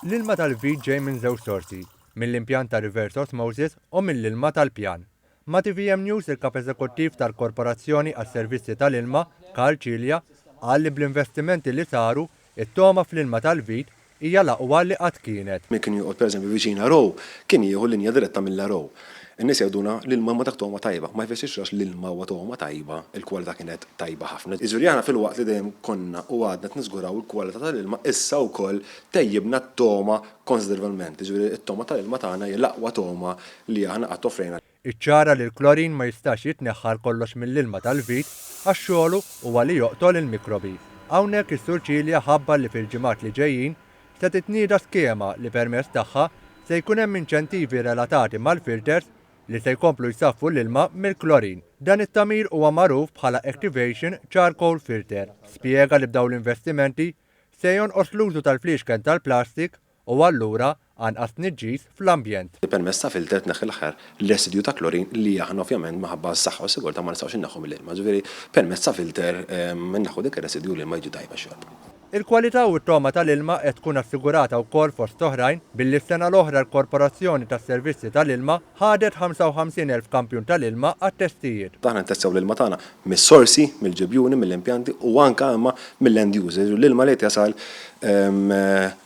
L-ilma tal-vit ġej minn żewġ sorsi, mill-impjant ta' reverse osmosis u mill-ilma tal-pjan. Ma' TVM News il-kap eżekuttiv tal-Korporazzjoni għas-Servizzi tal-Ilma, Karl Cilja, qal li bl-investimenti li saru, it-toma fl-ilma tal-vit hija l-aqwa li qatt kienet. Min kien joqgħod pereżempju viċin Row, kien jieħu linja diretta mill-Row. In-nies jgħiduna l-ilma ma dak toma tajba, ma jfissirx l-ilma huwa toma tajba, il-kwalità kienet tajba ħafna. Iżuri aħna fil-waqt li dejjem konna u għadna tniżguraw il-kwalità tal-ilma issa wkoll tejjibna t-toma konsidervalment. Iżuri t-toma tal-ilma tagħna hija l-aqwa toma li aħna qatt offrejna. Iċċara li l-klorin ma jistax jitneħħal kollox mill-ilma tal-vit għax xogħlu huwa li joqtol il-mikrobi. Hawnhekk is-Sur Cilja ħabbar li fil-ġimgħat li ġejjin se titnieda skema li permezz tagħha se jkun hemm inċentivi relatati mal-filters li se jkomplu jsaffu l-ilma mill-klorin. Dan it-tamir huwa magħruf bħala Activation Charcoal Filter. Spjega li b'dawn l-investimenti se jonqos l-użu tal-fliexken tal-plastik u allura anqas tniġġis fl-ambjent. Permezz ta' filter tneħħi l-aħħar l-residju ta' klorin li aħna ovvjament minħabba s-saħħa u s-sigurtà ma nistgħux inneħħu mill-ilma. Ġifieri permezz ta' filter neħħu dik ir-residju li ma jiġi tajba xorb. Il-kwalità u t-toma tal-ilma qed tkun assigurata wkoll fost oħrajn billi s-sena l-oħra l-Korporazzjoni tas-Servizzi tal-Ilma ħadet 55,000 kampjun tal-ilma għat-testijiet. Aħna ntestsew l-ilma tagħna mis-sorsi, mill-ġibjuni, mill-impjanti u anke imma mill-end users. L-ilma li jasal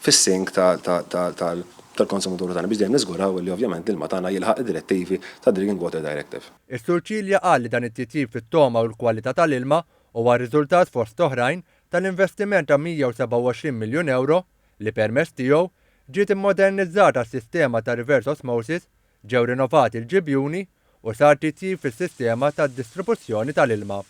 fis-sink tal-konsumatur tagħna biex dejjem niżguraw li ovvjament l-ilma tagħna jilħaq id-direttivi ta' Drinking Water Directive. Is-Sur Cilja qal li dan it-titjib fit-toma u l-kwalità tal-ilma huwa riżultat fost oħrajn tal-investiment ta' 127 miljun euro li permezz tiegħu ġiet immodernizzata s-sistema ta' reverse osmosis, ġew rinnovati l-ġibjuni u sar titjib fis-sistema tad-distribuzzjoni tal-ilma.